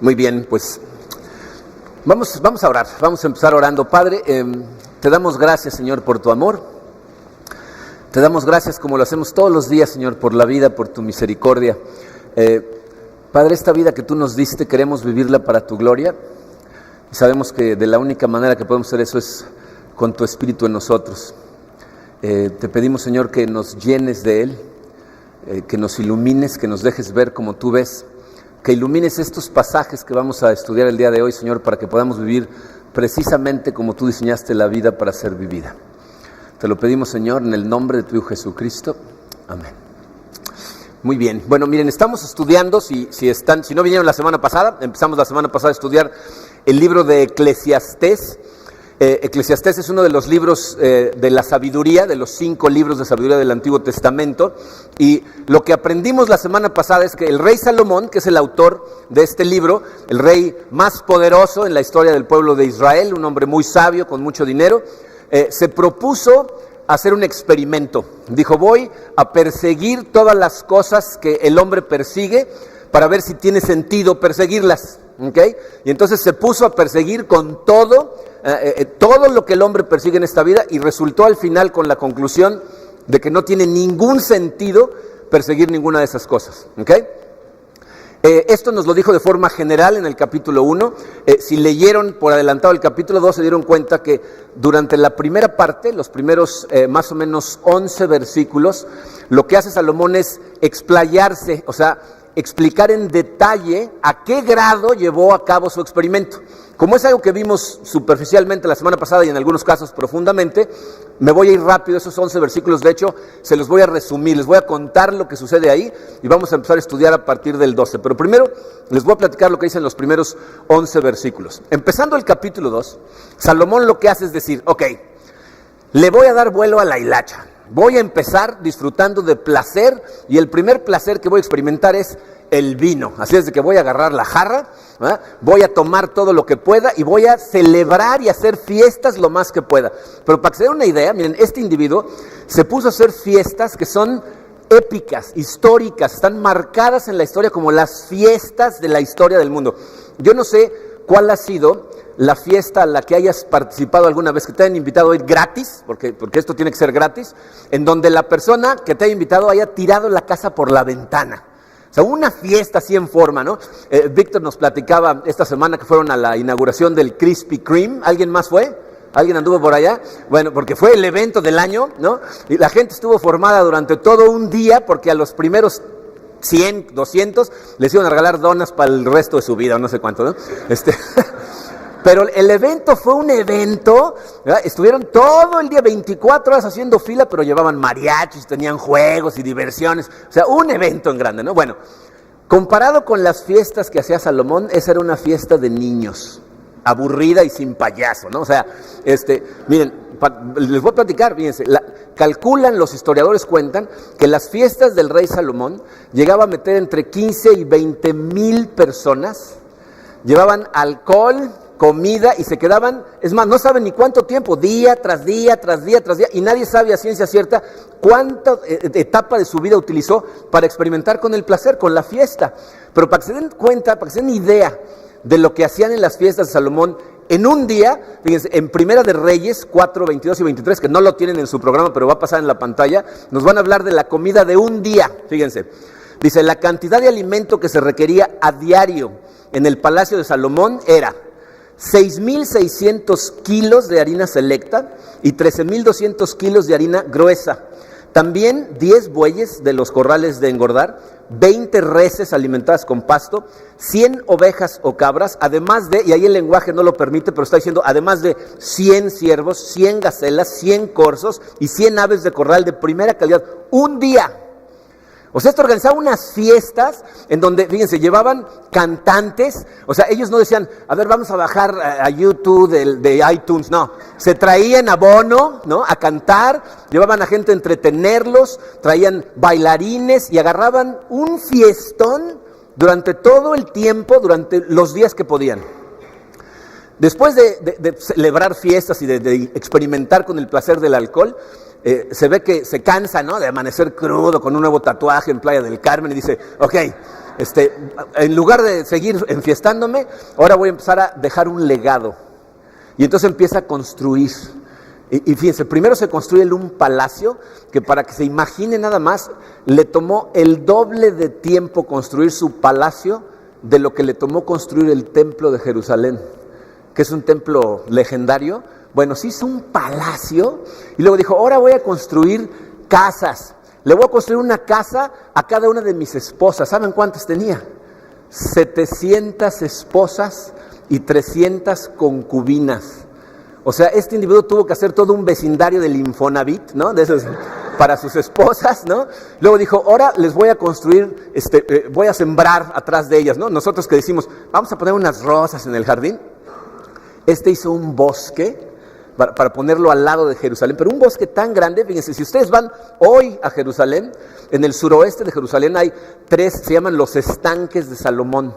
Muy bien, pues vamos a orar, vamos a empezar orando. Padre, te damos gracias, Señor, por tu amor. Te damos gracias, como lo hacemos todos los días, Señor, por la vida, por tu misericordia. Padre, esta vida que tú nos diste, queremos vivirla para tu gloria. Y sabemos que de la única manera que podemos hacer eso es con tu Espíritu en nosotros. Te pedimos, Señor, que nos llenes de Él, que nos ilumines, que nos dejes ver como tú ves, que ilumines estos pasajes que vamos a estudiar el día de hoy, Señor, para que podamos vivir precisamente como tú diseñaste la vida para ser vivida. Te lo pedimos, Señor, en el nombre de tu Hijo Jesucristo. Amén. Muy bien. Bueno, miren, estamos estudiando, si no vinieron la semana pasada, empezamos la semana pasada a estudiar el libro de Eclesiastés. Eclesiastés es uno de los libros de la sabiduría, de los 5 libros de sabiduría del Antiguo Testamento, y lo que aprendimos la semana pasada es que el rey Salomón, que es el autor de este libro, el rey más poderoso en la historia del pueblo de Israel, un hombre muy sabio, con mucho dinero, se propuso hacer un experimento. Dijo, voy a perseguir todas las cosas que el hombre persigue para ver si tiene sentido perseguirlas. ¿Okay? Y entonces se puso a perseguir con todo lo que el hombre persigue en esta vida, y resultó al final con la conclusión de que no tiene ningún sentido perseguir ninguna de esas cosas. ¿Okay? Esto nos lo dijo de forma general en el capítulo 1. Si leyeron por adelantado el capítulo 2, se dieron cuenta que durante la primera parte, los primeros más o menos 11 versículos, lo que hace Salomón es explayarse, o sea, explicar en detalle a qué grado llevó a cabo su experimento. Como es algo que vimos superficialmente la semana pasada y en algunos casos profundamente, me voy a ir rápido esos 11 versículos. De hecho, se los voy a resumir, les voy a contar lo que sucede ahí y vamos a empezar a estudiar a partir del 12. Pero primero les voy a platicar lo que dicen los primeros 11 versículos. Empezando el capítulo 2, Salomón lo que hace es decir, ok, le voy a dar vuelo a la hilacha. Voy a empezar disfrutando de placer, y el primer placer que voy a experimentar es el vino. Así es de que voy a agarrar la jarra, ¿verdad? Voy a tomar todo lo que pueda y voy a celebrar y hacer fiestas lo más que pueda. Pero para que se den una idea, miren, este individuo se puso a hacer fiestas que son épicas, históricas, están marcadas en la historia como las fiestas de la historia del mundo. Yo no sé cuál ha sido la fiesta a la que hayas participado alguna vez, que te hayan invitado a ir gratis, porque esto tiene que ser gratis, en donde la persona que te haya invitado haya tirado la casa por la ventana. O sea, una fiesta así en forma, ¿no? Víctor nos platicaba esta semana que fueron a la inauguración del Krispy Kreme. ¿Alguien más fue? ¿Alguien anduvo por allá? Bueno, porque fue el evento del año, ¿no? Y la gente estuvo formada durante todo un día, porque a los primeros 100, 200 les iban a regalar donas para el resto de su vida, o no sé cuánto, ¿no? Pero el evento fue un evento, ¿verdad? Estuvieron todo el día, 24 horas haciendo fila, pero llevaban mariachis, tenían juegos y diversiones. O sea, un evento en grande, ¿no? Bueno, comparado con las fiestas que hacía Salomón, esa era una fiesta de niños, aburrida y sin payaso, ¿no? O sea, miren, les voy a platicar, fíjense, calculan, los historiadores cuentan, que las fiestas del rey Salomón llegaban a meter entre 15 y 20 mil personas, llevaban alcohol, comida, y se quedaban, es más, no saben ni cuánto tiempo, día tras día, tras día, tras día, y nadie sabe a ciencia cierta cuánta etapa de su vida utilizó para experimentar con el placer, con la fiesta. Pero para que se den cuenta, para que se den idea de lo que hacían en las fiestas de Salomón, en un día, fíjense, en Primera de Reyes 4, 22 y 23, que no lo tienen en su programa, pero va a pasar en la pantalla, nos van a hablar de la comida de un día. Fíjense, dice, la cantidad de alimento que se requería a diario en el palacio de Salomón era 6,600 kilos de harina selecta y 13,200 kilos de harina gruesa. También 10 bueyes de los corrales de engordar, 20 reses alimentadas con pasto, 100 ovejas o cabras, además de, y ahí el lenguaje no lo permite, pero está diciendo, además de 100 ciervos, 100 gacelas, 100 corzos y 100 aves de corral de primera calidad. Un día. O sea, esto organizaba unas fiestas en donde, fíjense, llevaban cantantes. O sea, ellos no decían, a ver, vamos a bajar a YouTube de iTunes. No, se traían a Bono, ¿no?, a cantar, llevaban a gente a entretenerlos, traían bailarines y agarraban un fiestón durante todo el tiempo, durante los días que podían. Después de celebrar fiestas y de experimentar con el placer del alcohol, se ve que se cansa, ¿no?, de amanecer crudo con un nuevo tatuaje en Playa del Carmen y dice, ok, En lugar de seguir enfiestándome, ahora voy a empezar a dejar un legado. Y entonces empieza a construir. Y fíjense, primero se construye un palacio que, para que se imagine nada más, le tomó el doble de tiempo construir su palacio de lo que le tomó construir el templo de Jerusalén, que es un templo legendario. Bueno, se hizo un palacio y luego dijo, ahora voy a construir casas. Le voy a construir una casa a cada una de mis esposas. ¿Saben cuántas tenía? 700 esposas y 300 concubinas. O sea, este individuo tuvo que hacer todo un vecindario del Infonavit, ¿no? De esos, para sus esposas, ¿no? Luego dijo, ahora les voy a construir, voy a sembrar atrás de ellas, ¿no? Nosotros que decimos, vamos a poner unas rosas en el jardín. Hizo un bosque para ponerlo al lado de Jerusalén, pero un bosque tan grande. Fíjense, si ustedes van hoy a Jerusalén, en el suroeste de Jerusalén hay 3, se llaman los estanques de Salomón.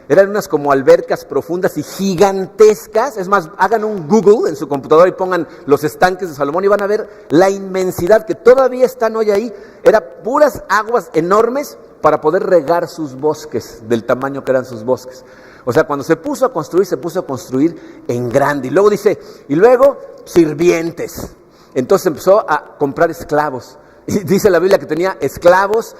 Eran unas como albercas profundas y gigantescas. Es más, hagan un Google en su computadora y pongan los estanques de Salomón y van a ver la inmensidad que todavía están hoy ahí. Eran puras aguas enormes para poder regar sus bosques, del tamaño que eran sus bosques. O sea, cuando se puso a construir en grande. Y luego dice, y luego sirvientes. Entonces empezó a comprar esclavos. Y dice la Biblia que tenía esclavos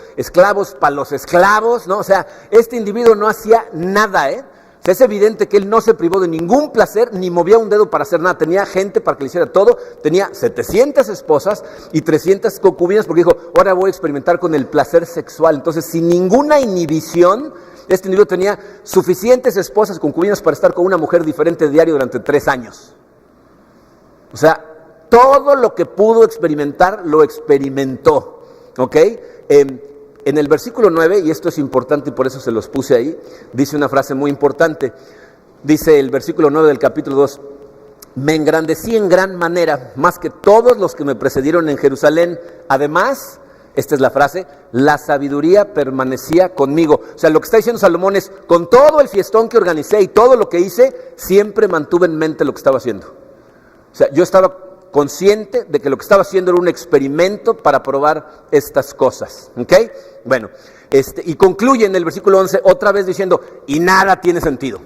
para los esclavos, ¿no? O sea, este individuo no hacía nada, ¿eh? O sea, es evidente que él no se privó de ningún placer, ni movía un dedo para hacer nada. Tenía gente para que le hiciera todo. Tenía 700 esposas y 300 concubinas, porque dijo, ahora voy a experimentar con el placer sexual. Entonces, sin ninguna inhibición, este individuo tenía suficientes esposas, concubinas para estar con una mujer diferente diario durante 3 años. O sea, todo lo que pudo experimentar, lo experimentó, ¿ok? En el versículo 9, y esto es importante y por eso se los puse ahí, dice una frase muy importante. Dice el versículo 9 del capítulo 2, me engrandecí en gran manera, más que todos los que me precedieron en Jerusalén. Además, esta es la frase, la sabiduría permanecía conmigo. O sea, lo que está diciendo Salomón es, con todo el fiestón que organicé y todo lo que hice, siempre mantuve en mente lo que estaba haciendo. O sea, yo estaba consciente de que lo que estaba haciendo era un experimento para probar estas cosas, ¿ok? Bueno, y concluye en el versículo 11 otra vez diciendo, y nada tiene sentido.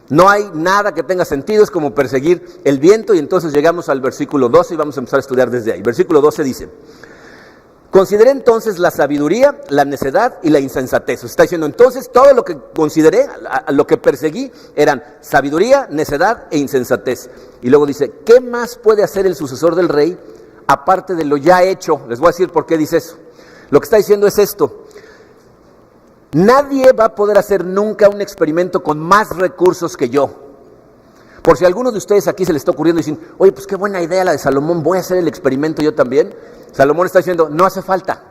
No hay nada que tenga sentido, es como perseguir el viento. Y entonces llegamos al versículo 12 y vamos a empezar a estudiar desde ahí. Versículo 12 dice, consideré entonces la sabiduría, la necedad y la insensatez. Está diciendo, entonces todo lo que consideré, lo que perseguí, eran sabiduría, necedad e insensatez. Y luego dice, ¿qué más puede hacer el sucesor del rey aparte de lo ya hecho? Les voy a decir por qué dice eso. Lo que está diciendo es esto. Nadie va a poder hacer nunca un experimento con más recursos que yo. Por si a alguno de ustedes aquí se les está ocurriendo y dicen, oye, pues qué buena idea la de Salomón, voy a hacer el experimento yo también. Salomón está diciendo, no hace falta.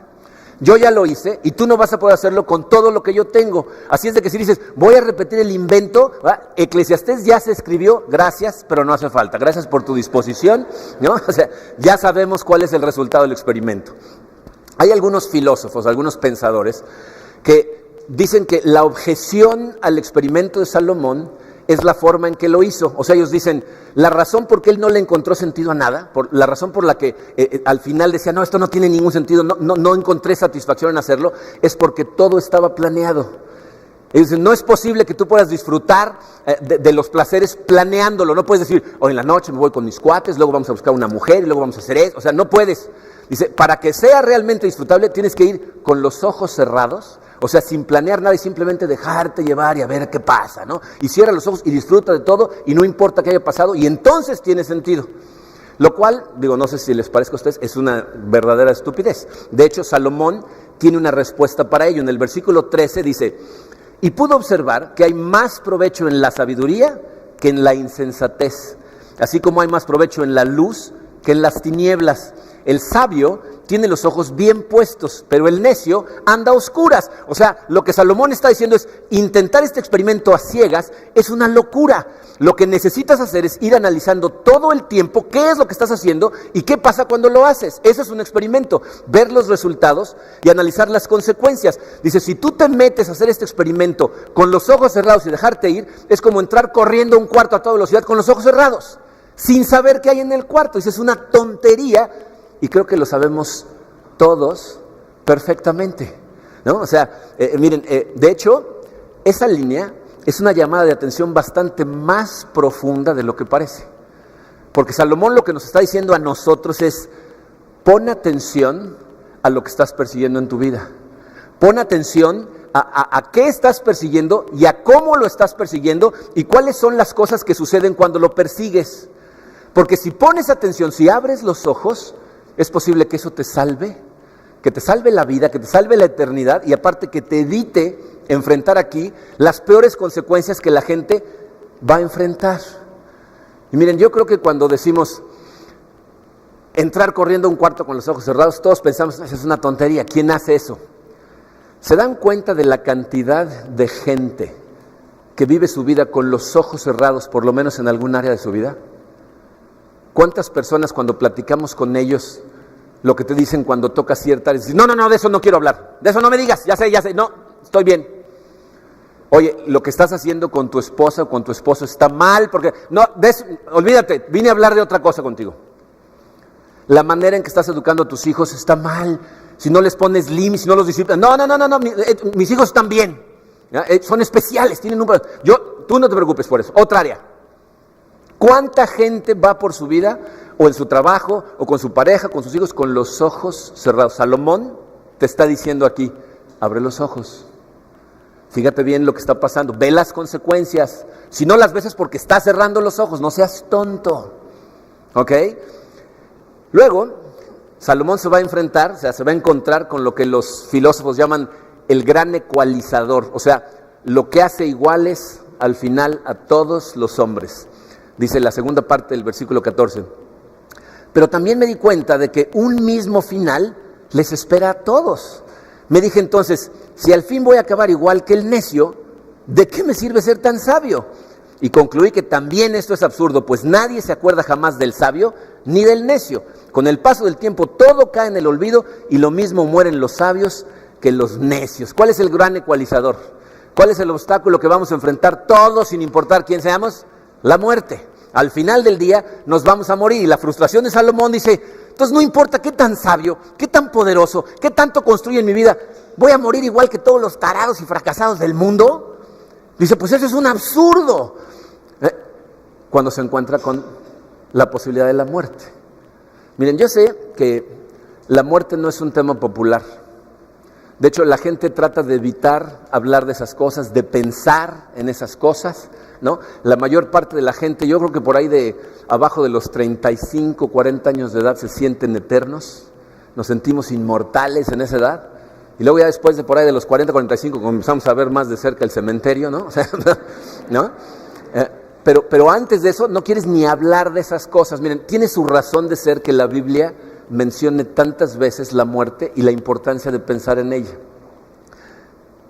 Yo ya lo hice y tú no vas a poder hacerlo con todo lo que yo tengo. Así es de que si dices, voy a repetir el invento, ¿verdad? Eclesiastés ya se escribió, gracias, pero no hace falta. Gracias por tu disposición, ¿no? O sea, ya sabemos cuál es el resultado del experimento. Hay algunos filósofos, algunos pensadores, que dicen que la objeción al experimento de Salomón es la forma en que lo hizo. O sea, ellos dicen, la razón por qué él no le encontró sentido a nada, la razón por la que al final decía, no, esto no tiene ningún sentido, no encontré satisfacción en hacerlo, es porque todo estaba planeado. Ellos dicen, no es posible que tú puedas disfrutar de los placeres planeándolo. No puedes decir, hoy en la noche me voy con mis cuates, luego vamos a buscar una mujer y luego vamos a hacer eso. O sea, no puedes. Dice, para que sea realmente disfrutable tienes que ir con los ojos cerrados, o sea, sin planear nada y simplemente dejarte llevar y a ver qué pasa, ¿no? Y cierra los ojos y disfruta de todo y no importa qué haya pasado y entonces tiene sentido. Lo cual, digo, no sé si les parezca a ustedes, es una verdadera estupidez. De hecho, Salomón tiene una respuesta para ello. En el versículo 13 dice, y pudo observar que hay más provecho en la sabiduría que en la insensatez, así como hay más provecho en la luz que en las tinieblas. El sabio tiene los ojos bien puestos, pero el necio anda a oscuras. O sea, lo que Salomón está diciendo es, intentar este experimento a ciegas es una locura. Lo que necesitas hacer es ir analizando todo el tiempo qué es lo que estás haciendo y qué pasa cuando lo haces. Eso es un experimento, ver los resultados y analizar las consecuencias. Dice, si tú te metes a hacer este experimento con los ojos cerrados y dejarte ir, es como entrar corriendo a un cuarto a toda velocidad con los ojos cerrados, sin saber qué hay en el cuarto. Dice, es una tontería. Y creo que lo sabemos todos perfectamente, ¿no? O sea, miren, de hecho, esa línea es una llamada de atención bastante más profunda de lo que parece. Porque Salomón lo que nos está diciendo a nosotros es: pon atención a lo que estás persiguiendo en tu vida. Pon atención a qué estás persiguiendo y a cómo lo estás persiguiendo y cuáles son las cosas que suceden cuando lo persigues. Porque si pones atención, si abres los ojos, es posible que eso te salve, que te salve la vida, que te salve la eternidad y aparte que te evite enfrentar aquí las peores consecuencias que la gente va a enfrentar. Y miren, yo creo que cuando decimos entrar corriendo a un cuarto con los ojos cerrados, todos pensamos, es una tontería, ¿quién hace eso? ¿Se dan cuenta de la cantidad de gente que vive su vida con los ojos cerrados, por lo menos en algún área de su vida? ¿Cuántas personas cuando platicamos con ellos, lo que te dicen cuando tocas cierta área, dicen, no, de eso no quiero hablar, de eso no me digas, ya sé, no, estoy bien. Oye, lo que estás haciendo con tu esposa o con tu esposo está mal, porque, no, olvídate, vine a hablar de otra cosa contigo. La manera en que estás educando a tus hijos está mal. Si no les pones límites, si no los disciplinas. No, mis hijos están bien. Son especiales, tienen un... Tú no te preocupes por eso. Otra área. ¿Cuánta gente va por su vida, o en su trabajo, o con su pareja, con sus hijos, con los ojos cerrados? Salomón te está diciendo aquí, abre los ojos. Fíjate bien lo que está pasando. Ve las consecuencias. Si no las ves es porque estás cerrando los ojos. No seas tonto. ¿Ok? Luego, Salomón se va a enfrentar, o sea, se va a encontrar con lo que los filósofos llaman el gran ecualizador, o sea, lo que hace iguales al final a todos los hombres. Dice la segunda parte del versículo 14. Pero también me di cuenta de que un mismo final les espera a todos. Me dije entonces, si al fin voy a acabar igual que el necio, ¿de qué me sirve ser tan sabio? Y concluí que también esto es absurdo, pues nadie se acuerda jamás del sabio ni del necio. Con el paso del tiempo todo cae en el olvido y lo mismo mueren los sabios que los necios. ¿Cuál es el gran ecualizador? ¿Cuál es el obstáculo que vamos a enfrentar todos sin importar quién seamos? La muerte. Al final del día nos vamos a morir. Y la frustración de Salomón dice, entonces no importa qué tan sabio, qué tan poderoso, qué tanto construye en mi vida, ¿voy a morir igual que todos los tarados y fracasados del mundo? Dice, pues eso es un absurdo. Cuando se encuentra con la posibilidad de la muerte. Miren, yo sé que la muerte no es un tema popular. De hecho, la gente trata de evitar hablar de esas cosas, de pensar en esas cosas, ¿no? La mayor parte de la gente, yo creo que por ahí de abajo de los 35, 40 años de edad se sienten eternos, nos sentimos inmortales en esa edad, y luego ya después de por ahí de los 40, 45 comenzamos a ver más de cerca el cementerio, ¿no? O sea, ¿no? Pero antes de eso no quieres ni hablar de esas cosas. Miren, tiene su razón de ser que la Biblia mencione tantas veces la muerte y la importancia de pensar en ella.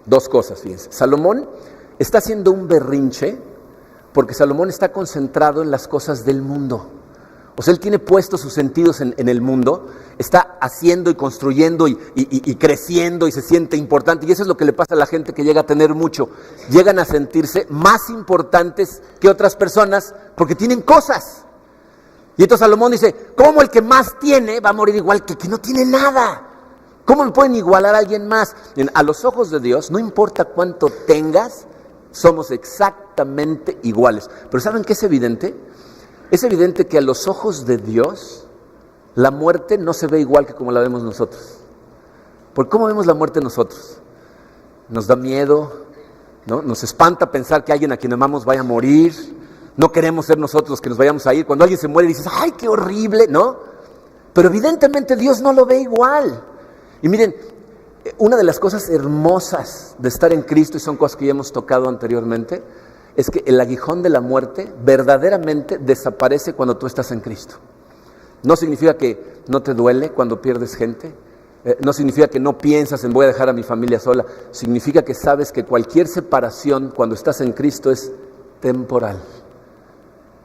Dos cosas, fíjense. Salomón está haciendo un berrinche porque Salomón está concentrado en las cosas del mundo. O sea, él tiene puestos sus sentidos en el mundo, está haciendo y construyendo y creciendo y se siente importante. Y eso es lo que le pasa a la gente que llega a tener mucho. Llegan a sentirse más importantes que otras personas porque tienen cosas. Y entonces Salomón dice, ¿cómo el que más tiene va a morir igual que el que no tiene nada? ¿Cómo le pueden igualar a alguien más? A los ojos de Dios, no importa cuánto tengas, somos exactamente iguales. Pero ¿saben qué es evidente? Es evidente que a los ojos de Dios, la muerte no se ve igual que como la vemos nosotros. ¿Por cómo vemos la muerte nosotros? Nos da miedo, ¿no? Nos espanta pensar que alguien a quien amamos vaya a morir. No queremos ser nosotros los que nos vayamos a ir. Cuando alguien se muere dices, ¡ay, qué horrible!, ¿no? Pero evidentemente Dios no lo ve igual. Y miren, una de las cosas hermosas de estar en Cristo, y son cosas que ya hemos tocado anteriormente, es que el aguijón de la muerte verdaderamente desaparece cuando tú estás en Cristo. No significa que no te duele cuando pierdes gente, no significa que no piensas en voy a dejar a mi familia sola, significa que sabes que cualquier separación cuando estás en Cristo es temporal,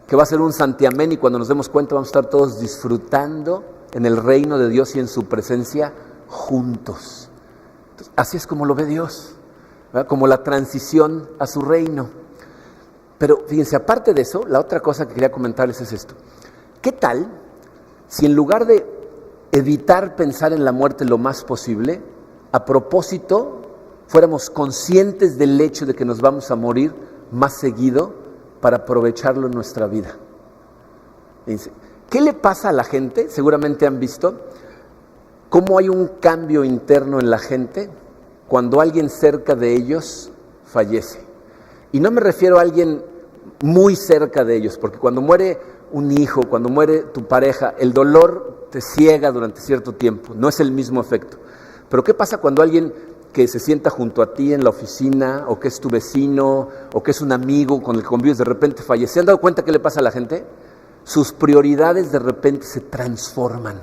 que va a ser un santiamén y cuando nos demos cuenta vamos a estar todos disfrutando en el reino de Dios y en su presencia juntos. Entonces, así es como lo ve Dios, ¿verdad? Como la transición a su reino. Pero fíjense, aparte de eso, la otra cosa que quería comentarles es esto. ¿Qué tal si en lugar de evitar pensar en la muerte lo más posible, a propósito fuéramos conscientes del hecho de que nos vamos a morir más seguido para aprovecharlo en nuestra vida. Dice, ¿qué le pasa a la gente? Seguramente han visto cómo hay un cambio interno en la gente cuando alguien cerca de ellos fallece. Y no me refiero a alguien muy cerca de ellos, porque cuando muere un hijo, cuando muere tu pareja, el dolor te ciega durante cierto tiempo, no es el mismo efecto. Pero ¿qué pasa cuando alguien que se sienta junto a ti en la oficina, o que es tu vecino, o que es un amigo con el que convives, de repente fallece? ¿Se han dado cuenta qué le pasa a la gente? Sus prioridades de repente se transforman.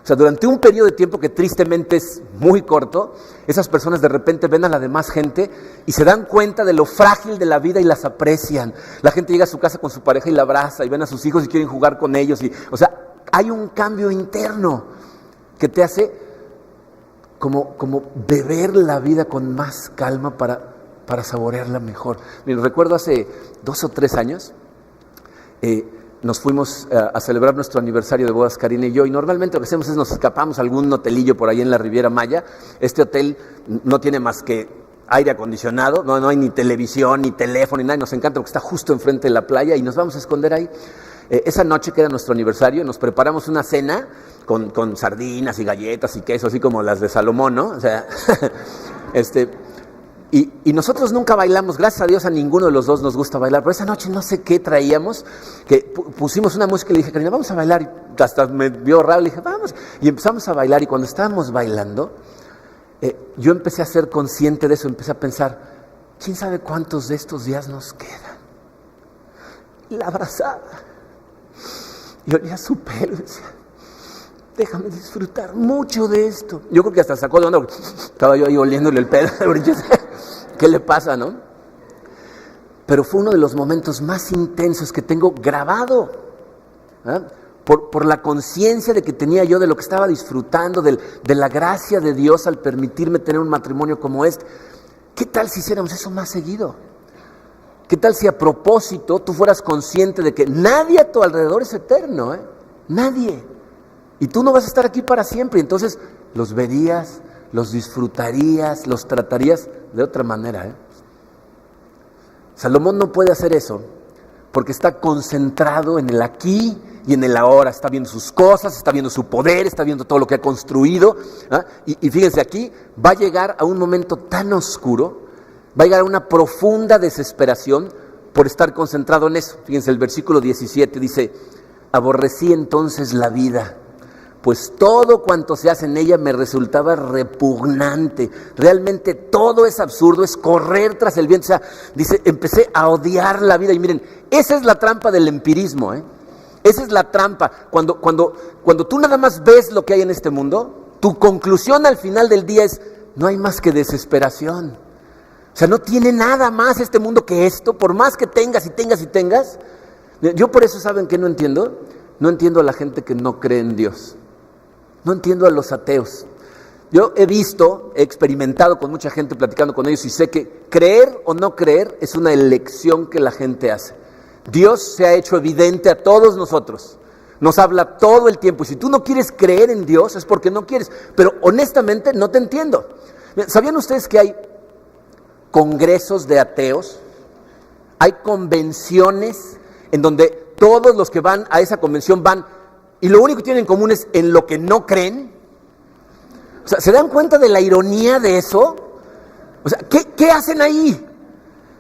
O sea, durante un periodo de tiempo que tristemente es muy corto, esas personas de repente ven a la demás gente y se dan cuenta de lo frágil de la vida y las aprecian. La gente llega a su casa con su pareja y la abraza, y ven a sus hijos y quieren jugar con ellos. O sea, hay un cambio interno que te hace como beber la vida con más calma para saborearla mejor. Miren, recuerdo hace 2 o 3 años, nos fuimos a celebrar nuestro aniversario de bodas, Karina y yo, y normalmente lo que hacemos es nos escapamos a algún hotelillo por ahí en la Riviera Maya. Este hotel no tiene más que aire acondicionado, no hay ni televisión, ni teléfono, ni nada, y nos encanta porque está justo enfrente de la playa y nos vamos a esconder ahí. Esa noche que era nuestro aniversario, nos preparamos una cena con sardinas y galletas y queso, así como las de Salomón, ¿no? O sea, Y nosotros nunca bailamos, gracias a Dios a ninguno de los dos nos gusta bailar, pero esa noche no sé qué traíamos, que pusimos una música y le dije, Karina, vamos a bailar, y hasta me vio raro, le dije, vamos, y empezamos a bailar, y cuando estábamos bailando, yo empecé a ser consciente de eso, empecé a pensar, ¿quién sabe cuántos de estos días nos quedan? Y la abrazaba, y olía su pelo, y decía, déjame disfrutar mucho de esto. Yo creo que hasta sacó de onda, porque estaba yo ahí oliéndole el pelo, ¿qué le pasa, no? Pero fue uno de los momentos más intensos que tengo grabado, ¿eh? Por la conciencia de que tenía yo de lo que estaba disfrutando, de la gracia de Dios al permitirme tener un matrimonio como este. ¿Qué tal si hiciéramos eso más seguido? ¿Qué tal si a propósito tú fueras consciente de que nadie a tu alrededor es eterno, ¿eh? Nadie. Y tú no vas a estar aquí para siempre, entonces los verías, los disfrutarías, los tratarías de otra manera, ¿eh? Salomón no puede hacer eso porque está concentrado en el aquí y en el ahora. Está viendo sus cosas, está viendo su poder, está viendo todo lo que ha construido, ¿eh? Y fíjense, aquí va a llegar a un momento tan oscuro, va a llegar a una profunda desesperación por estar concentrado en eso. Fíjense, el versículo 17 dice, aborrecí entonces la vida, pues todo cuanto se hace en ella me resultaba repugnante. Realmente todo es absurdo, es correr tras el viento. O sea, dice, empecé a odiar la vida. Y miren, esa es la trampa del empirismo, ¿eh? Esa es la trampa. Cuando tú nada más ves lo que hay en este mundo, tu conclusión al final del día es, no hay más que desesperación. O sea, no tiene nada más este mundo que esto, por más que tengas y tengas y tengas. Yo por eso, ¿saben qué no entiendo? No entiendo a la gente que no cree en Dios. No entiendo a los ateos. Yo he experimentado con mucha gente, platicando con ellos, y sé que creer o no creer es una elección que la gente hace. Dios se ha hecho evidente a todos nosotros. Nos habla todo el tiempo. Y si tú no quieres creer en Dios es porque no quieres. Pero honestamente no te entiendo. ¿Sabían ustedes que hay congresos de ateos? Hay convenciones en donde todos los que van a esa convención van, y lo único que tienen en común es en lo que no creen. O sea, ¿se dan cuenta de la ironía de eso? O sea, ¿qué hacen ahí?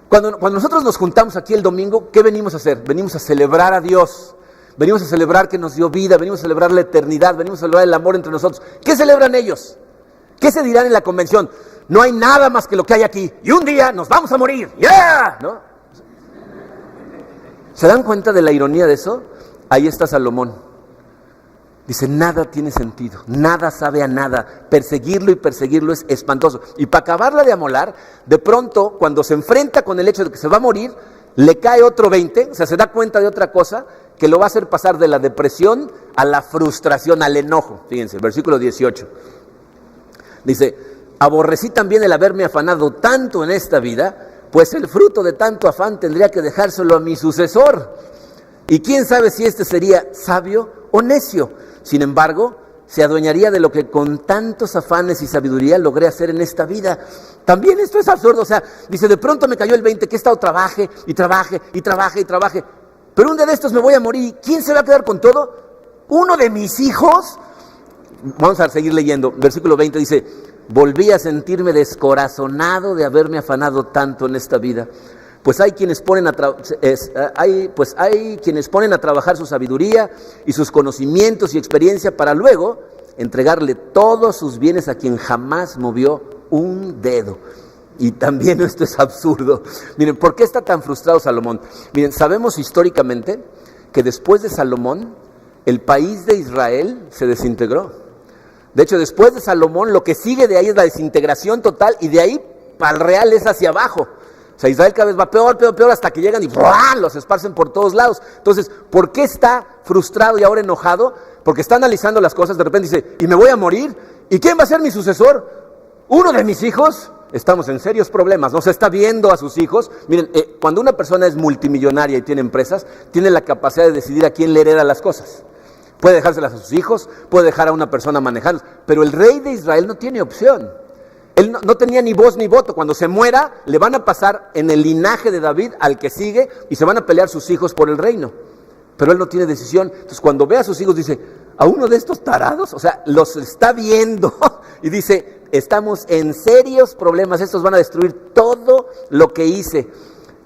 Cuando nosotros nos juntamos aquí el domingo, ¿qué venimos a hacer? Venimos a celebrar a Dios, venimos a celebrar que nos dio vida, venimos a celebrar la eternidad, venimos a celebrar el amor entre nosotros. ¿Qué celebran ellos? ¿Qué se dirán en la convención? No hay nada más que lo que hay aquí, y un día nos vamos a morir, ¡yeah! ¿No? ¿Se dan cuenta de la ironía de eso? Ahí está Salomón. Dice, nada tiene sentido, nada sabe a nada, perseguirlo y perseguirlo es espantoso. Y para acabarla de amolar, de pronto, cuando se enfrenta con el hecho de que se va a morir, le cae otro 20, o sea, se da cuenta de otra cosa que lo va a hacer pasar de la depresión a la frustración, al enojo. Fíjense, el versículo 18. Dice, aborrecí también el haberme afanado tanto en esta vida, pues el fruto de tanto afán tendría que dejárselo a mi sucesor. Y quién sabe si este sería sabio o necio. Sin embargo, se adueñaría de lo que con tantos afanes y sabiduría logré hacer en esta vida. También esto es absurdo, o sea, dice, de pronto me cayó el 20, que he estado trabaje, pero un día de estos me voy a morir, ¿quién se va a quedar con todo? ¿Uno de mis hijos? Vamos a seguir leyendo, versículo 20 dice, volví a sentirme descorazonado de haberme afanado tanto en esta vida. Pues hay quienes ponen a trabajar su sabiduría y sus conocimientos y experiencia para luego entregarle todos sus bienes a quien jamás movió un dedo. Y también esto es absurdo. Miren, ¿por qué está tan frustrado Salomón? Miren, sabemos históricamente que después de Salomón, el país de Israel se desintegró. De hecho, después de Salomón, lo que sigue de ahí es la desintegración total y de ahí para el real es hacia abajo. O sea, Israel cada vez va peor, hasta que llegan y ¡buah!, los esparcen por todos lados. Entonces, ¿por qué está frustrado y ahora enojado? Porque está analizando las cosas, de repente dice, ¿y me voy a morir? ¿Y quién va a ser mi sucesor? ¿Uno de mis hijos? Estamos en serios problemas, ¿no? Se está viendo a sus hijos. Miren, cuando una persona es multimillonaria y tiene empresas, tiene la capacidad de decidir a quién le hereda las cosas. Puede dejárselas a sus hijos, puede dejar a una persona manejando, pero el rey de Israel no tiene opción. Él no tenía ni voz ni voto. Cuando se muera, le van a pasar en el linaje de David al que sigue y se van a pelear sus hijos por el reino. Pero él no tiene decisión. Entonces, cuando ve a sus hijos, dice, ¿a uno de estos tarados? O sea, los está viendo y dice, estamos en serios problemas. Estos van a destruir todo lo que hice.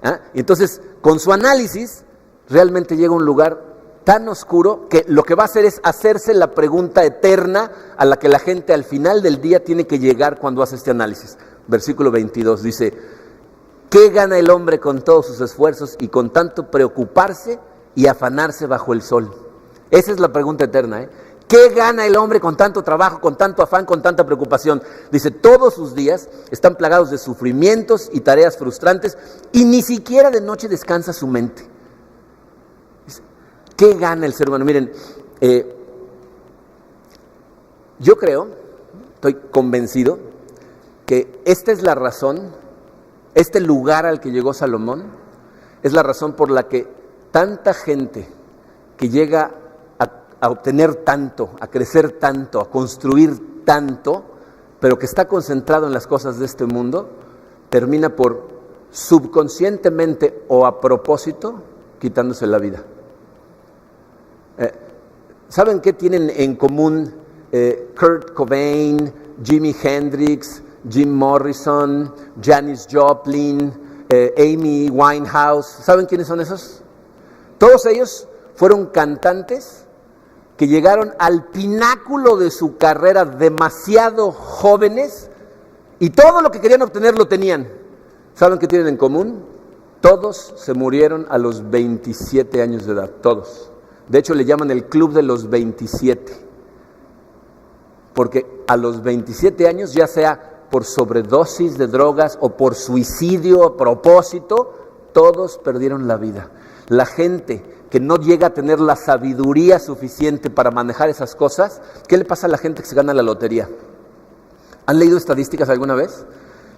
¿Ah? Y entonces, con su análisis, realmente llega a un lugar tan oscuro que lo que va a hacer es hacerse la pregunta eterna a la que la gente al final del día tiene que llegar cuando hace este análisis. Versículo 22 dice, ¿qué gana el hombre con todos sus esfuerzos y con tanto preocuparse y afanarse bajo el sol? Esa es la pregunta eterna, ¿Qué gana el hombre con tanto trabajo, con tanto afán, con tanta preocupación? Dice, todos sus días están plagados de sufrimientos y tareas frustrantes y ni siquiera de noche descansa su mente. ¿Qué gana el ser humano? Miren, yo creo, estoy convencido, que esta es la razón, este lugar al que llegó Salomón, es la razón por la que tanta gente que llega a obtener tanto, a crecer tanto, a construir tanto, pero que está concentrado en las cosas de este mundo, termina por subconscientemente o a propósito quitándose la vida. ¿Saben qué tienen en común Kurt Cobain, Jimi Hendrix, Jim Morrison, Janis Joplin, Amy Winehouse? ¿Saben quiénes son esos? Todos ellos fueron cantantes que llegaron al pináculo de su carrera demasiado jóvenes y todo lo que querían obtener lo tenían. ¿Saben qué tienen en común? Todos se murieron a los 27 años de edad, todos. De hecho, le llaman el club de los 27, porque a los 27 años, ya sea por sobredosis de drogas o por suicidio a propósito, todos perdieron la vida. La gente que no llega a tener la sabiduría suficiente para manejar esas cosas, ¿qué le pasa a la gente que se gana la lotería? ¿Han leído estadísticas alguna vez?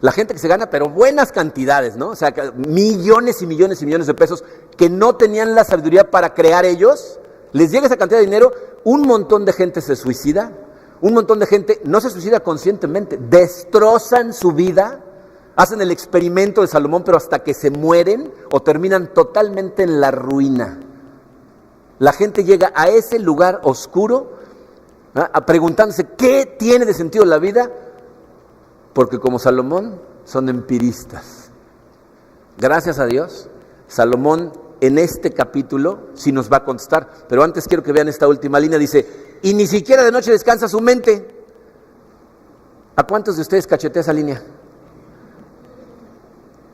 La gente que se gana, pero buenas cantidades, ¿no? O sea, millones y millones y millones de pesos que no tenían la sabiduría para crear ellos, les llega esa cantidad de dinero, un montón de gente se suicida, un montón de gente no se suicida conscientemente, destrozan su vida, hacen el experimento de Salomón, pero hasta que se mueren o terminan totalmente en la ruina. La gente llega a ese lugar oscuro, preguntándose qué tiene de sentido la vida, porque como Salomón son empiristas. Gracias a Dios, Salomón en este capítulo sí nos va a contestar, pero antes quiero que vean esta última línea, dice, y ni siquiera de noche descansa su mente. ¿A cuántos de ustedes cachetea esa línea?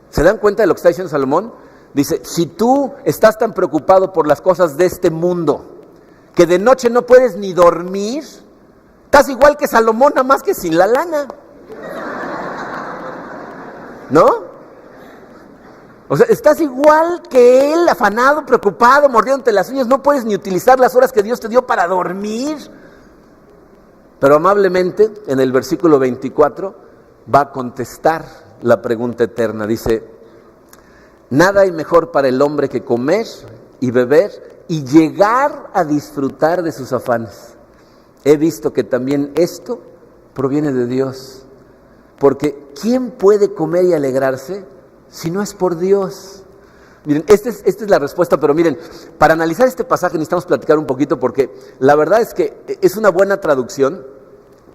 ¿Se dan cuenta de lo que está diciendo Salomón? Dice, si tú estás tan preocupado por las cosas de este mundo, que de noche no puedes ni dormir, estás igual que Salomón, nada más que sin la lana. ¿No? O sea, estás igual que él, afanado, preocupado, mordiéndote las uñas, no puedes ni utilizar las horas que Dios te dio para dormir. Pero amablemente, en el versículo 24, va a contestar la pregunta eterna. Dice, nada hay mejor para el hombre que comer y beber y llegar a disfrutar de sus afanes. he visto que también esto proviene de Dios. Porque ¿quién puede comer y alegrarse si no es por Dios? Miren, esta es la respuesta, pero miren, para analizar este pasaje necesitamos platicar un poquito, porque la verdad es que es una buena traducción,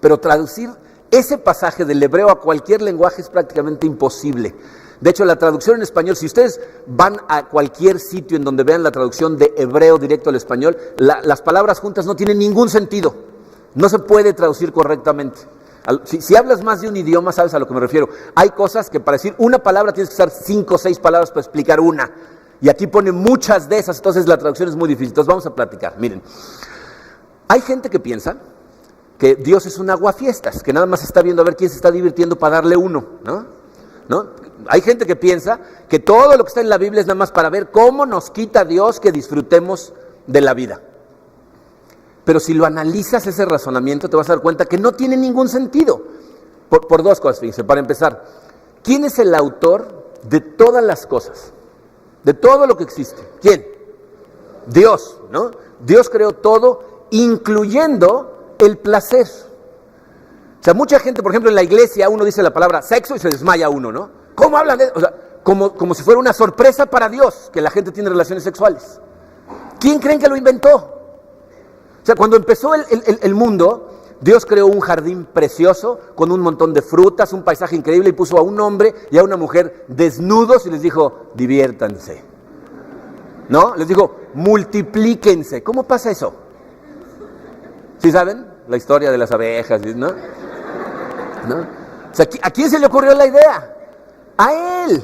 pero traducir ese pasaje del hebreo a cualquier lenguaje es prácticamente imposible. De hecho, la traducción en español, si ustedes van a cualquier sitio en donde vean la traducción de hebreo directo al español, las palabras juntas no tienen ningún sentido. No se puede traducir correctamente. Si hablas más de un idioma, sabes a lo que me refiero. Hay cosas que para decir una palabra tienes que usar 5 o 6 palabras para explicar una. Y aquí pone muchas de esas, entonces la traducción es muy difícil. Entonces vamos a platicar. Miren, hay gente que piensa que Dios es un aguafiestas, que nada más está viendo a ver quién se está divirtiendo para darle uno, ¿no? Hay gente que piensa que todo lo que está en la Biblia es nada más para ver cómo nos quita Dios que disfrutemos de la vida. Pero si lo analizas ese razonamiento te vas a dar cuenta que no tiene ningún sentido. Por 2 cosas, fíjense. Para empezar, ¿quién es el autor de todas las cosas? De todo lo que existe. ¿Quién? Dios, ¿no? Dios creó todo, incluyendo el placer. O sea, mucha gente, por ejemplo, en la iglesia uno dice la palabra sexo y se desmaya uno, ¿no? ¿Cómo hablan de eso? O sea, como si fuera una sorpresa para Dios que la gente tiene relaciones sexuales. ¿Quién creen que lo inventó? O sea, cuando empezó el mundo, Dios creó un jardín precioso con un montón de frutas, un paisaje increíble, y puso a un hombre y a una mujer desnudos y les dijo, diviértanse. ¿No? Les dijo, multiplíquense. ¿Cómo pasa eso? ¿Sí saben? La historia de las abejas, ¿no? ¿No? O sea, ¿a quién se le ocurrió la idea? A Él.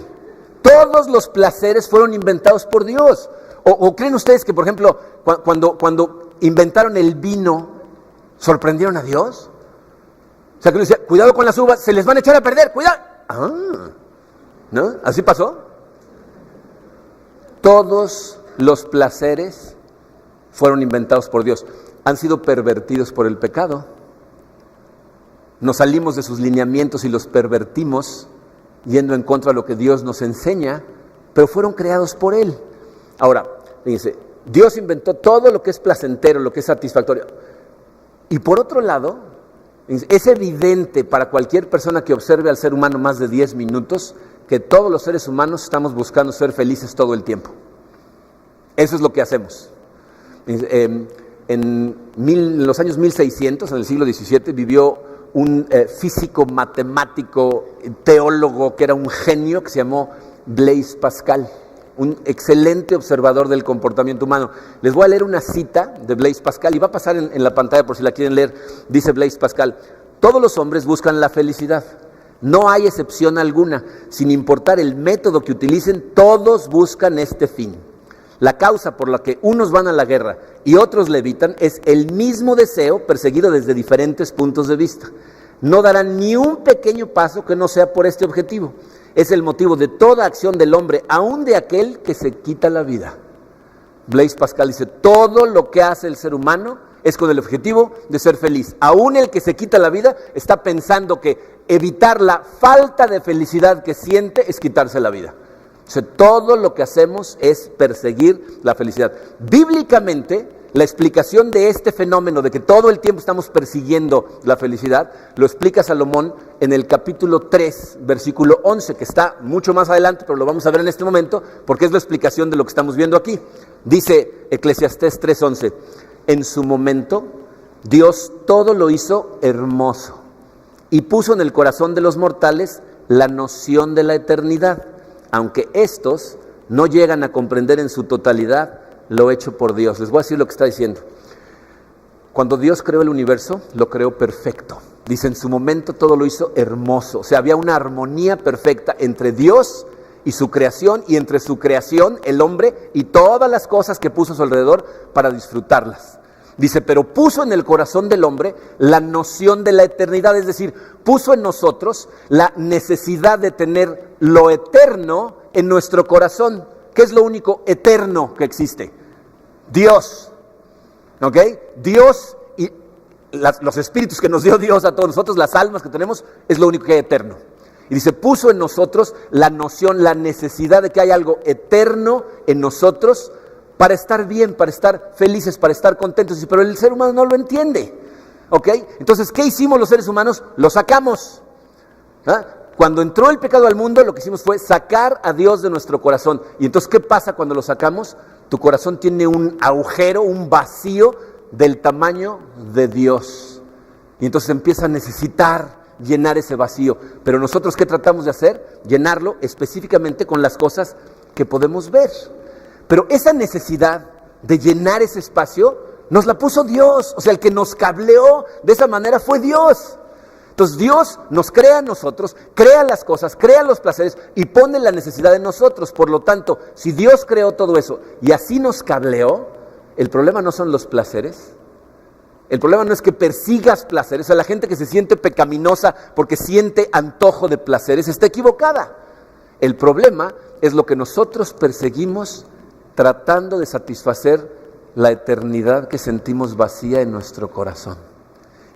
Todos los placeres fueron inventados por Dios. ¿O creen ustedes que, por ejemplo, cuando inventaron el vino, sorprendieron a Dios? O sea, que uno decía, cuidado con las uvas, se les van a echar a perder, cuidado. ¿No? ¿Así pasó? Todos los placeres fueron inventados por Dios. Han sido pervertidos por el pecado. Nos salimos de sus lineamientos y los pervertimos, yendo en contra de lo que Dios nos enseña, pero fueron creados por Él. Ahora, fíjense, Dios inventó todo lo que es placentero, lo que es satisfactorio. Y por otro lado, es evidente para cualquier persona que observe al ser humano más de 10 minutos que todos los seres humanos estamos buscando ser felices todo el tiempo. Eso es lo que hacemos. En los años 1600, en el siglo XVII, vivió un físico, matemático, teólogo que era un genio que se llamó Blaise Pascal, un excelente observador del comportamiento humano. Les voy a leer una cita de Blaise Pascal y va a pasar en la pantalla por si la quieren leer. Dice Blaise Pascal: todos los hombres buscan la felicidad, no hay excepción alguna, sin importar el método que utilicen, todos buscan este fin. La causa por la que unos van a la guerra y otros la evitan es el mismo deseo perseguido desde diferentes puntos de vista. No darán ni un pequeño paso que no sea por este objetivo. Es el motivo de toda acción del hombre, aun de aquel que se quita la vida. Blaise Pascal dice, todo lo que hace el ser humano es con el objetivo de ser feliz. Aún el que se quita la vida está pensando que evitar la falta de felicidad que siente es quitarse la vida. O sea, todo lo que hacemos es perseguir la felicidad. Bíblicamente, la explicación de este fenómeno de que todo el tiempo estamos persiguiendo la felicidad, lo explica Salomón en el capítulo 3, versículo 11, que está mucho más adelante, pero lo vamos a ver en este momento, porque es la explicación de lo que estamos viendo aquí. Dice Eclesiastés 3:11, en su momento, Dios todo lo hizo hermoso y puso en el corazón de los mortales la noción de la eternidad, aunque estos no llegan a comprender en su totalidad lo hecho por Dios. Les voy a decir lo que está diciendo. Cuando Dios creó el universo, lo creó perfecto. Dice, en su momento todo lo hizo hermoso. O sea, había una armonía perfecta entre Dios y su creación, y entre su creación, el hombre, y todas las cosas que puso a su alrededor para disfrutarlas. Dice, pero puso en el corazón del hombre la noción de la eternidad, es decir, puso en nosotros la necesidad de tener lo eterno en nuestro corazón. ¿Qué es lo único eterno que existe? Dios. ¿Ok? Dios y los espíritus que nos dio Dios a todos nosotros, las almas que tenemos, es lo único que hay eterno. Y dice, puso en nosotros la noción, la necesidad de que hay algo eterno en nosotros para estar bien, para estar felices, para estar contentos. Pero el ser humano no lo entiende. ¿Ok? Entonces, ¿qué hicimos los seres humanos? Lo sacamos. ¿Ah? Cuando entró el pecado al mundo, lo que hicimos fue sacar a Dios de nuestro corazón. Y entonces, ¿qué pasa cuando lo sacamos? Tu corazón tiene un agujero, un vacío del tamaño de Dios. Y entonces empieza a necesitar llenar ese vacío. Pero nosotros, ¿qué tratamos de hacer? Llenarlo específicamente con las cosas que podemos ver. Pero esa necesidad de llenar ese espacio nos la puso Dios. O sea, el que nos cableó de esa manera fue Dios. Entonces Dios nos crea a nosotros, crea las cosas, crea los placeres y pone la necesidad en nosotros. Por lo tanto, si Dios creó todo eso y así nos cableó, el problema no son los placeres. El problema no es que persigas placeres. O sea, la gente que se siente pecaminosa porque siente antojo de placeres está equivocada. El problema es lo que nosotros perseguimos tratando de satisfacer la eternidad que sentimos vacía en nuestro corazón.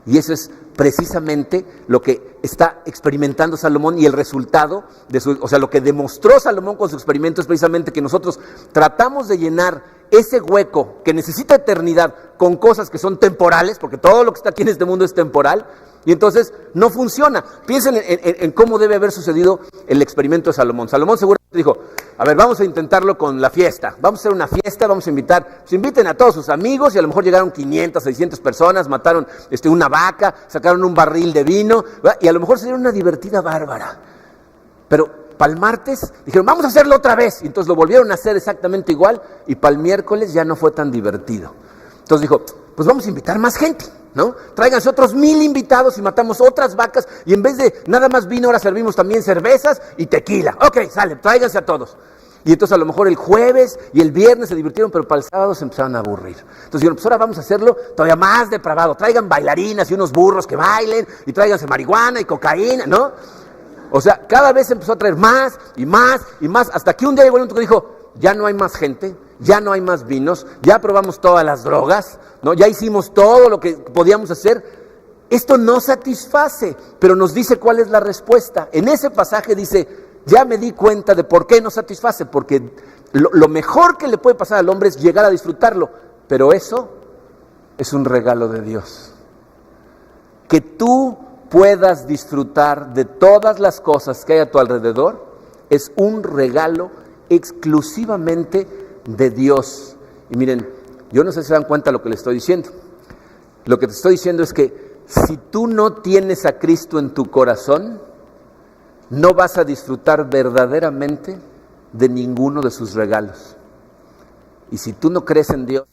Y eso es precisamente lo que está experimentando Salomón y el resultado de o sea, lo que demostró Salomón con su experimento es precisamente que nosotros tratamos de llenar ese hueco que necesita eternidad con cosas que son temporales, porque todo lo que está aquí en este mundo es temporal, y entonces no funciona. Piensen en cómo debe haber sucedido el experimento de Salomón. Salomón seguramente dijo, a ver, vamos a intentarlo con la fiesta, vamos a hacer una fiesta, vamos a invitar, pues inviten a todos sus amigos, y a lo mejor llegaron 500, 600 personas, mataron una vaca, sacaron un barril de vino, ¿verdad? Y a lo mejor sería una divertida bárbara. Pero para el martes dijeron, vamos a hacerlo otra vez, y entonces lo volvieron a hacer exactamente igual, y para el miércoles ya no fue tan divertido. Entonces dijo, pues vamos a invitar más gente, ¿no? Tráiganse otros 1000 invitados y matamos otras vacas, y en vez de nada más vino, ahora servimos también cervezas y tequila. Ok, sale, tráiganse a todos. Y entonces a lo mejor el jueves y el viernes se divirtieron, pero para el sábado se empezaron a aburrir. Entonces dijeron, pues ahora vamos a hacerlo todavía más depravado. Traigan bailarinas y unos burros que bailen, y tráiganse marihuana y cocaína, ¿no? O sea, cada vez se empezó a traer más y más y más, hasta que un día llegó el que dijo, ya no hay más gente, ya no hay más vinos, ya probamos todas las drogas, ¿no? Ya hicimos todo lo que podíamos hacer. Esto no satisface, pero nos dice cuál es la respuesta. En ese pasaje dice, ya me di cuenta de por qué no satisface, porque lo mejor que le puede pasar al hombre es llegar a disfrutarlo, pero eso es un regalo de Dios. Que tú puedas disfrutar de todas las cosas que hay a tu alrededor es un regalo exclusivamente de Dios. Y miren, yo no sé si se dan cuenta de lo que les estoy diciendo. Lo que te estoy diciendo es que si tú no tienes a Cristo en tu corazón, no vas a disfrutar verdaderamente de ninguno de sus regalos. Y si tú no crees en Dios,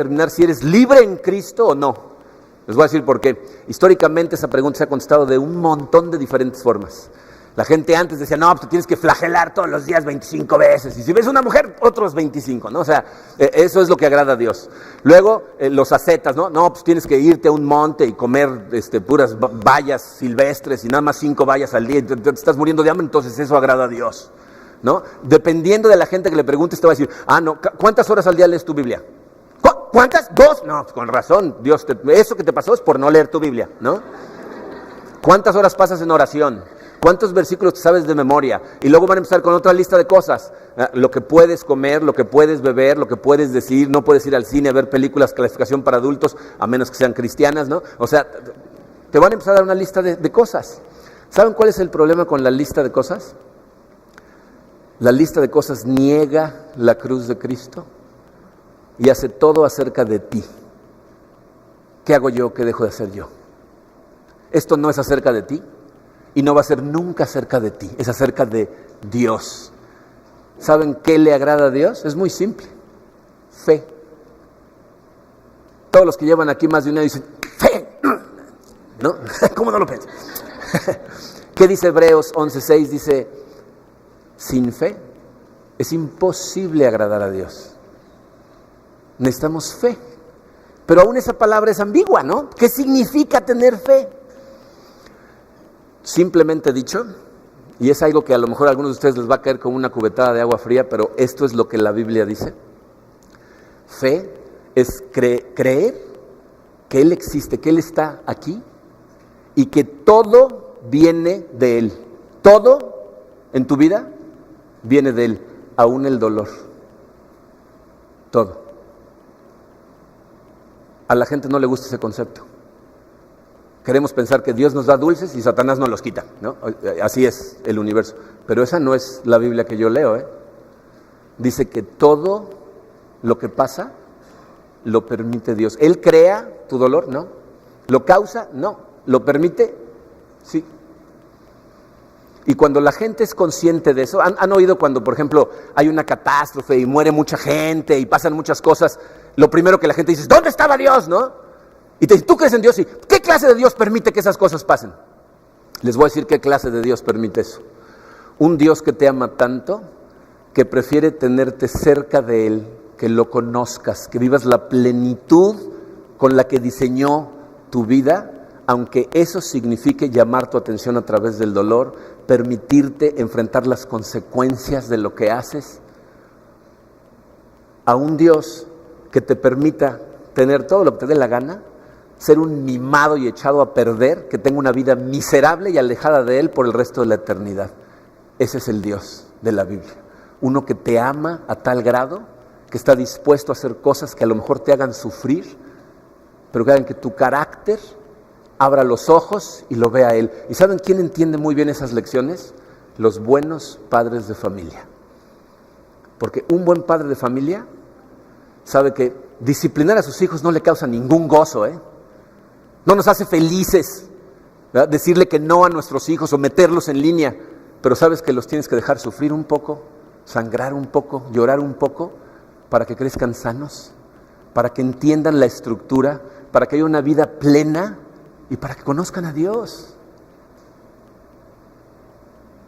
determinar si eres libre en Cristo o no. Les voy a decir por qué. Históricamente esa pregunta se ha contestado de un montón de diferentes formas. La gente antes decía, no, pues te tienes que flagelar todos los días 25 veces. Y si ves una mujer, otros 25, ¿no? O sea, eso es lo que agrada a Dios. Luego, los ascetas, ¿no? No, pues tienes que irte a un monte y comer puras bayas silvestres y nada más 5 bayas al día. Te estás muriendo de hambre, entonces eso agrada a Dios, ¿no? Dependiendo de la gente que le preguntes, te va a decir, no, ¿cuántas horas al día lees tu Biblia? ¿Cuántas? 2. No, pues con razón, Dios, eso que te pasó es por no leer tu Biblia, ¿no? ¿Cuántas horas pasas en oración? ¿Cuántos versículos te sabes de memoria? Y luego van a empezar con otra lista de cosas. Lo que puedes comer, lo que puedes beber, lo que puedes decir. No puedes ir al cine a ver películas clasificación para adultos, a menos que sean cristianas, ¿no? O sea, te van a empezar a dar una lista de cosas. ¿Saben cuál es el problema con la lista de cosas? La lista de cosas niega la cruz de Cristo y hace todo acerca de ti. ¿Qué hago yo? ¿Qué dejo de hacer yo? Esto no es acerca de ti. Y no va a ser nunca acerca de ti, es acerca de Dios. ¿Saben qué le agrada a Dios? Es muy simple, fe. Todos los que llevan aquí más de un año dicen, fe, ¿no? ¿Cómo no lo piensas? ¿Qué dice Hebreos 11:6? Dice, sin fe es imposible agradar a Dios. Necesitamos fe. Pero aún esa palabra es ambigua, ¿no? ¿Qué significa tener fe? Simplemente dicho, y es algo que a lo mejor a algunos de ustedes les va a caer como una cubetada de agua fría, pero esto es lo que la Biblia dice. Fe es creer que Él existe, que Él está aquí y que todo viene de Él. Todo en tu vida viene de Él, aún el dolor. Todo. A la gente no le gusta ese concepto. Queremos pensar que Dios nos da dulces y Satanás nos los quita, ¿no? Así es el universo. Pero esa no es la Biblia que yo leo, ¿eh? Dice que todo lo que pasa lo permite Dios. ¿Él crea tu dolor? No. ¿Lo causa? No. ¿Lo permite? Sí. Y cuando la gente es consciente de eso, ¿han oído cuando, por ejemplo, hay una catástrofe y muere mucha gente y pasan muchas cosas? Lo primero que la gente dice es, ¿dónde estaba Dios? ¿No? Y te dice, ¿tú crees en Dios? ¿Y qué clase de Dios permite que esas cosas pasen? Les voy a decir qué clase de Dios permite eso. Un Dios que te ama tanto, que prefiere tenerte cerca de Él, que lo conozcas, que vivas la plenitud con la que diseñó tu vida, aunque eso signifique llamar tu atención a través del dolor, permitirte enfrentar las consecuencias de lo que haces. A un Dios que te permita tener todo lo que te dé la gana, ser un mimado y echado a perder, que tenga una vida miserable y alejada de Él por el resto de la eternidad. Ese es el Dios de la Biblia. Uno que te ama a tal grado, que está dispuesto a hacer cosas que a lo mejor te hagan sufrir, pero que hagan que tu carácter abra los ojos y lo vea a Él. ¿Y saben quién entiende muy bien esas lecciones? Los buenos padres de familia. Porque un buen padre de familia sabe que disciplinar a sus hijos no le causa ningún gozo, ¿eh? No nos hace felices, ¿verdad? Decirle que no a nuestros hijos o meterlos en línea, pero sabes que los tienes que dejar sufrir un poco, sangrar un poco, llorar un poco, para que crezcan sanos, para que entiendan la estructura, para que haya una vida plena y para que conozcan a Dios.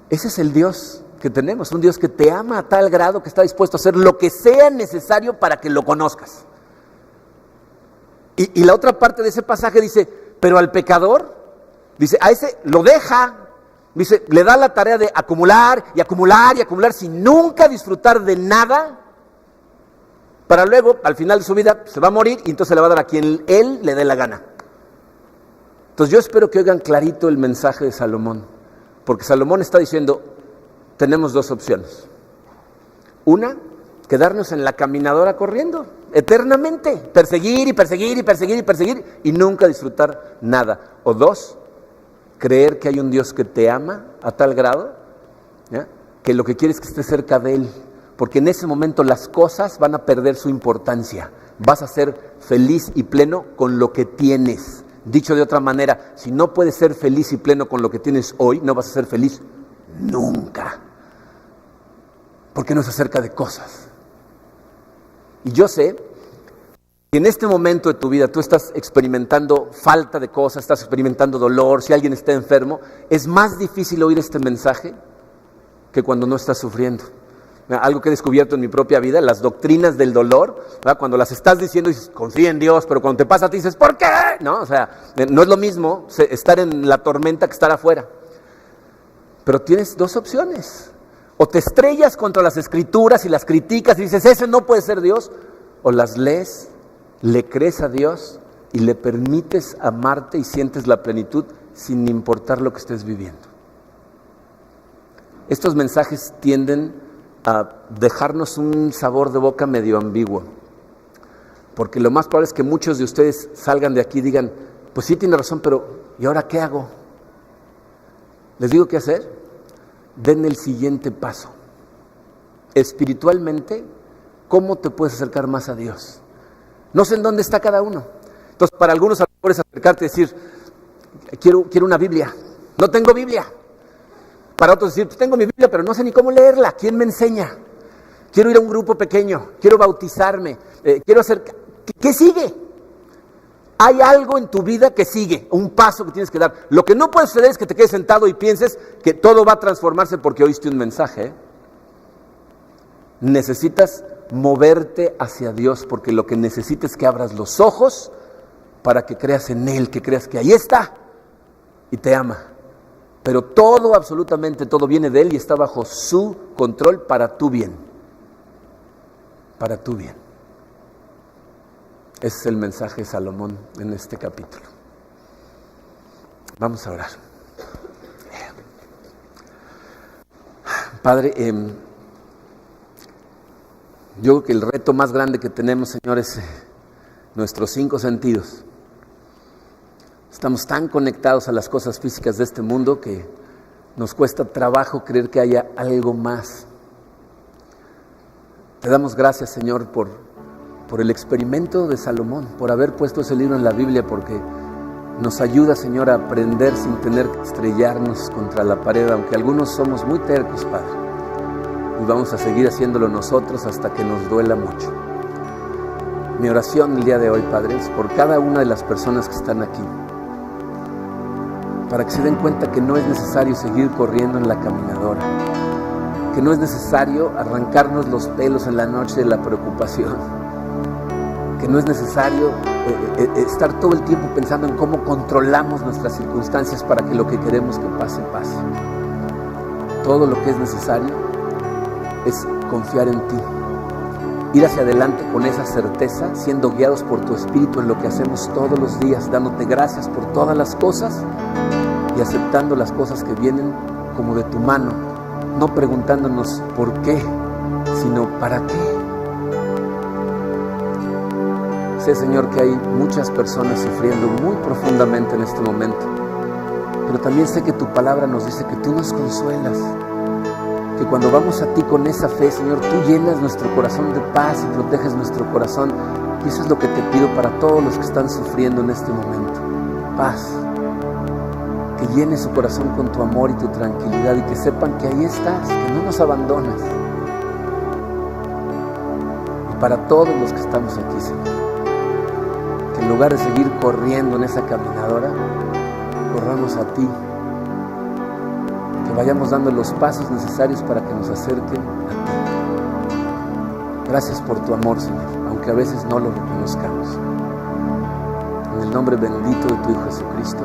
Ese es el Dios que tenemos, un Dios que te ama a tal grado que está dispuesto a hacer lo que sea necesario para que lo conozcas. Y la otra parte de ese pasaje dice, pero al pecador, dice, a ese lo deja, dice, le da la tarea de acumular y acumular y acumular sin nunca disfrutar de nada, para luego, al final de su vida, se va a morir y entonces le va a dar a quien él le dé la gana. Entonces yo espero que oigan clarito el mensaje de Salomón, porque Salomón está diciendo, tenemos dos opciones. Una, quedarnos en la caminadora corriendo eternamente, perseguir y perseguir y perseguir y perseguir y nunca disfrutar nada. O dos, creer que hay un Dios que te ama a tal grado, ¿ya?, que lo que quiere es que estés cerca de Él, porque en ese momento las cosas van a perder su importancia. Vas a ser feliz y pleno con lo que tienes. Dicho de otra manera, si no puedes ser feliz y pleno con lo que tienes hoy, no vas a ser feliz nunca, porque no es acerca de cosas. Y yo sé Si en este momento de tu vida tú estás experimentando falta de cosas, estás experimentando dolor, si alguien está enfermo, es más difícil oír este mensaje que cuando no estás sufriendo. Algo que he descubierto en mi propia vida, las doctrinas del dolor, ¿verdad? Cuando las estás diciendo dices, confía en Dios, pero cuando te pasa a ti dices, ¿por qué? No, o sea, no es lo mismo estar en la tormenta que estar afuera. Pero tienes dos opciones. O te estrellas contra las escrituras y las criticas y dices, ese no puede ser Dios, o las lees, le crees a Dios y le permites amarte y sientes la plenitud sin importar lo que estés viviendo. Estos mensajes tienden a dejarnos un sabor de boca medio ambiguo, porque lo más probable es que muchos de ustedes salgan de aquí y digan, pues sí tiene razón, pero ¿y ahora qué hago? Les digo qué hacer. Den el siguiente paso. Espiritualmente, ¿cómo te puedes acercar más a Dios? No sé en dónde está cada uno. Entonces, para algunos a lo mejor es acercarte y decir, quiero una Biblia. No tengo Biblia. Para otros decir, pues tengo mi Biblia, pero no sé ni cómo leerla. ¿Quién me enseña? Quiero ir a un grupo pequeño. Quiero bautizarme. Quiero hacer... ¿Qué sigue? Hay algo en tu vida que sigue, un paso que tienes que dar. Lo que no puede suceder es que te quedes sentado y pienses que todo va a transformarse porque oíste un mensaje. Necesitas moverte hacia Dios, porque lo que necesitas es que abras los ojos para que creas en Él, que creas que ahí está y te ama. Pero todo, absolutamente todo viene de Él y está bajo su control para tu bien. Para tu bien. Ese es el mensaje de Salomón en este capítulo. Vamos a orar. Padre, yo creo que el reto más grande que tenemos, Señor, es nuestros 5 sentidos. Estamos tan conectados a las cosas físicas de este mundo que nos cuesta trabajo creer que haya algo más. Te damos gracias, Señor, por el experimento de Salomón, por haber puesto ese libro en la Biblia, porque nos ayuda, Señor, a aprender sin tener que estrellarnos contra la pared, aunque algunos somos muy tercos, Padre. Y vamos a seguir haciéndolo nosotros hasta que nos duela mucho. Mi oración el día de hoy, Padre, es por cada una de las personas que están aquí, para que se den cuenta que no es necesario seguir corriendo en la caminadora, que no es necesario arrancarnos los pelos en la noche de la preocupación, que no es necesario estar todo el tiempo pensando en cómo controlamos nuestras circunstancias para que lo que queremos que pase, pase. Todo lo que es necesario es confiar en ti, ir hacia adelante con esa certeza, siendo guiados por tu Espíritu en lo que hacemos todos los días, dándote gracias por todas las cosas y aceptando las cosas que vienen como de tu mano, no preguntándonos por qué, sino para qué. Sé, Señor, que hay muchas personas sufriendo muy profundamente en este momento, pero también sé que tu palabra nos dice que tú nos consuelas, que cuando vamos a ti con esa fe, Señor, tú llenas nuestro corazón de paz y proteges nuestro corazón, y eso es lo que te pido para todos los que están sufriendo en este momento. Paz, que llene su corazón con tu amor y tu tranquilidad, y que sepan que ahí estás, que no nos abandonas. Y para todos los que estamos aquí, Señor, que en lugar de seguir corriendo en esa caminadora, corramos a ti, que vayamos dando los pasos necesarios para que nos acerquen a ti. Gracias por tu amor, Señor, aunque a veces no lo reconozcamos. En el nombre bendito de tu Hijo Jesucristo.